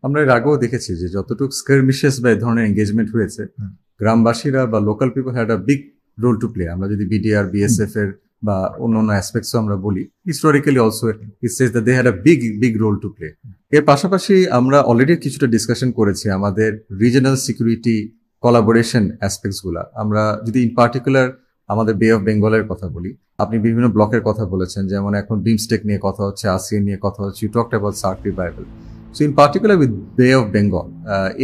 আমরা এর আগেও দেখেছি যে যতটুকু স্কারমিশেস বা এই ধরনের এঙ্গেজমেন্ট হয়েছে, গ্রামবাসীরা বা local people had a big role to play. আমরা যদি বিডিআর, বিএসএফ এর বা অন্যান্য অ্যাসপেক্টসও আমরা বলি, historically also it says that they had a big role to play. এর পাশাপাশি আমরা অলরেডি কিছুটা ডিসকাশন করেছি আমাদের রিজনাল সিকিউরিটি কোলাবোরেশন অ্যাসপেক্টস গুলা। আমরা যদি ইন পার্টিকুলার আমাদের বে অফ বেঙ্গলের কথা বলি, আপনি বিভিন্ন ব্লকের কথা বলেছেন, যেমন এখন বিমস্টেক নিয়ে কথা হচ্ছে, আসিয়ান নিয়ে কথা হচ্ছে, you talked about SAARC revival. So in particular with Bay of Bengal,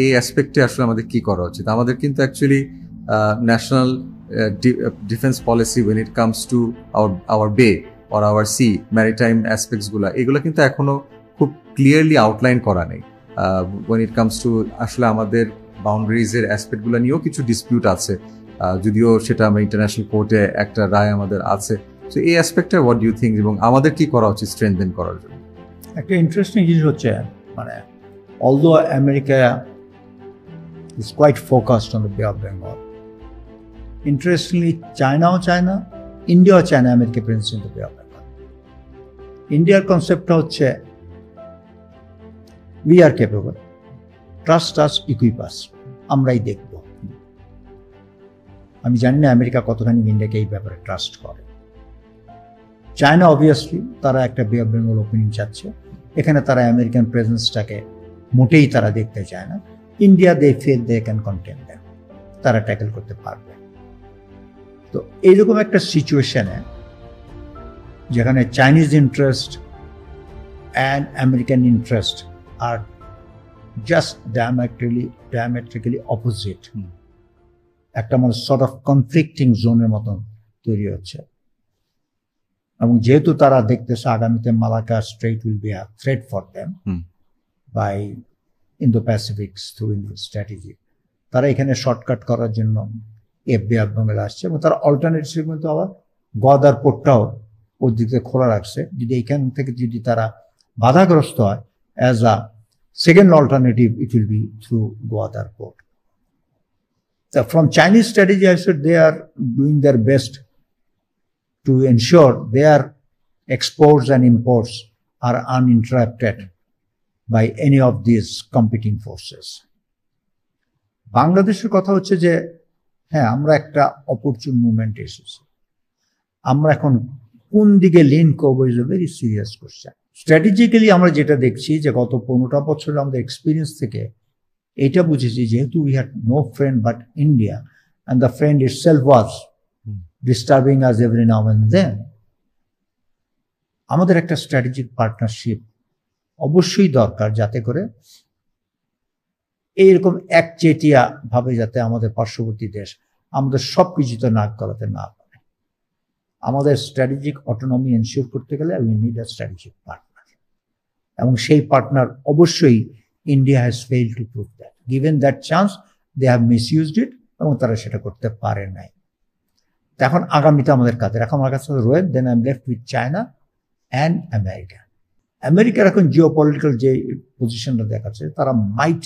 এই অ্যাসপেক্টে আসলে আমাদের কি করা উচিত? আমাদের কিন্তু actually national defence policy when it comes to our bay or our sea maritime aspects গুলা, এগুলো কিন্তু এখনো খুব ক্লিয়ারলি আউটলাইন করা নেই। when it comes to আসলে আমাদের বাউন্ডারিজ এর অ্যাসপেক্ট গুলো নিয়েও কিছু ডিসপিউট আছে, যদিও সেটা আমরা ইন্টারন্যাশনাল কোর্টে একটা রায় আমাদের আছে। সো এই অ্যাসপেক্টে হোয়াট ডু ইউ থিঙ্ক, এবং আমাদের কি করা উচিত স্ট্রেনথেন করার জন্য? একটা ইন্টারেস্টিং জিনিস হচ্ছে, মানে although America is quite focused on the Bay of Bengal, interestingly Chinaও চায় না, ইন্ডিয়াও চায় না America presence in the Bay of Bengal. ইন্ডিয়ার কনসেপ্টটা হচ্ছে we are capable, trust us, equip us, আমরাই দেখব। আমি জানি না আমেরিকা কতখানি ইন্ডিয়াকে এই ব্যাপারে ট্রাস্ট করে। চায়না অবভিয়াসলি তারা একটা বে অফ বেঙ্গল ওপেনিং চাচ্ছে, এখানে তারা আমেরিকান প্রেজেন্সটাকে মোটেই তারা দেখতে চায় না। India they feel they can contain them, তারা ট্যাকেল করতে পারবে। তো এইরকম একটা সিচুয়েশনে যেখানে Chinese interest and American interest are just diametrically opposite, একটা মানে সর্ট অফ কনফ্লিক্টিং জোনের মতন তৈরি হচ্ছে। এবং যেহেতু তারা দেখতেছে আগামীতে Malacca strait will be a threat for them by Indo-Pacific through Indo strategy, তারা এখানে শর্টকাট করার জন্য বে অফ বেঙ্গল আসছে। এবং তারা অল্টারনেটিভ কিন্তু আবার গোয়াদার পোর্টটাও ওর দিকে খোলা রাখছে, যদি এইখান থেকে যদি তারা বাধাগ্রস্ত হয়, as a second alternative it will be through Gwadar port. From Chinese strategy, I said they are doing their best to ensure their exports and imports are uninterrupted by any of these competing forces. বাংলাদেশের কথা হচ্ছে যে হ্যাঁ, আমরা একটা অপরচুন movement এসেছি, আমরা এখন কোন দিকে লিন করবো is a very serious question. Strategically আমরা যেটা দেখছি যে গত 15টা বছরের আমাদের এক্সপিরিয়েন্স থেকে এটা বুঝেছি, যেহেতু we had no friend but India and the friend itself was disturbing us every now and then, আমাদের একটা স্ট্র্যাটেজিক পার্টনারশিপ অবশ্যই দরকার, যাতে করে এইরকম একচেটিয়া ভাবে যাতে আমাদের পার্শ্ববর্তী দেশ আমাদের সব কিছুতে নাক গলাতে না পারে। আমাদের স্ট্র্যাটেজিক অটোনমি এনশিওর করতে গেলে we need a strategic partner, এবং সেই পার্টনার অবশ্যই India has fail to prove that. Given that chance they have misused it, এবং তারা সেটা করতে পারে নাই। এখন আগামীতে আমাদের কাদের, এখন আমার কাছে রয়েছে, then I am left with China and America. আমেরিকার এখন জিওপলিটিক্যাল যে পজিশনটা দেখাচ্ছে, তারা might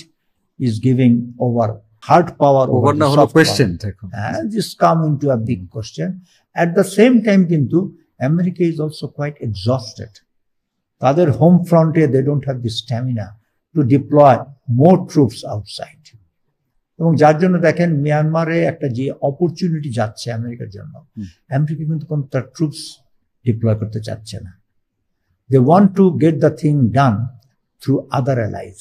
is giving over hard power over না হলো question, this come into a big question. At the same time কিন্তু America is also quite exhausted. তাদের হোম ফ্রন্টে they don't have the stamina to deploy more troops outside, এবং যার জন্য দেখেন মিয়ানমারে একটা যে অপরচুনিটি যাচ্ছে আমেরিকার জন্য, আমেরিকা কিন্তু কোনো তার ট্রুপস ডিপ্লয় করতে চাচ্ছে না। They want to get the thing done through other allies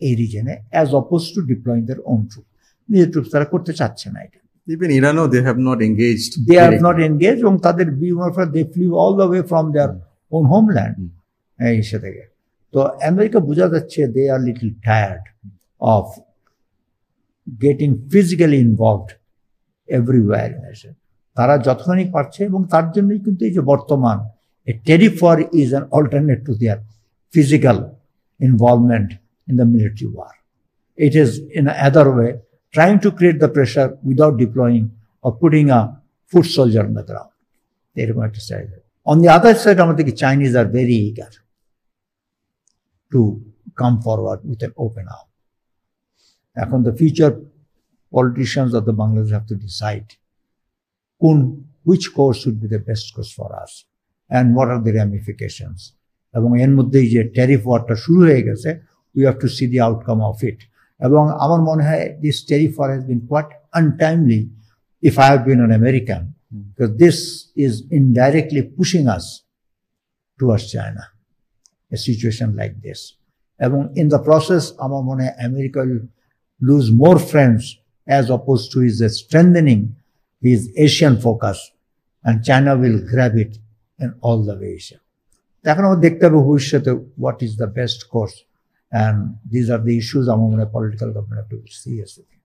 এই রিজনে, as opposed to deploying their own troop. নিজের ট্রুপস তারা করতে চাচ্ছে না এটা। Even Iran, they have not engaged. They have not engaged, এবং তাদের they flew all the way from their own homeland এসে থেকে। তো আমেরিকা বোঝা যাচ্ছে they are little tired of getting physically involved everywhere in Asia. তারা যতখানি পারছে, এবং তার জন্যই কিন্তু এই যে বর্তমান tariff war is an alternate to their physical involvement in the military war. It is in other way trying to create the pressure without deploying or putting a foot soldier on the ground. They're going to say that. On the other side, I think Chinese are very eager to come forward with an open arm. Now, the future politicians of the Bangladesh have to decide which course should be the best course for us and what are the ramifications. এবং এর মধ্যে যে tariff ওয়ারটা শুরু হয়ে গেছে, we have to see the outcome of it. এবং আমার মনে হয় this tariff war has been quite untimely if I have been an American, because this is indirectly pushing us towards China, a situation like this. এবং in the process আমার মনে হয় America will lose more friends as opposed to his strengthening his Asian focus, and China will grab it in all the ways. এখন আমরা দেখতে হবে ভবিষ্যতে what is the best course, and these are the issues আমার মনে হয় political government have to seriously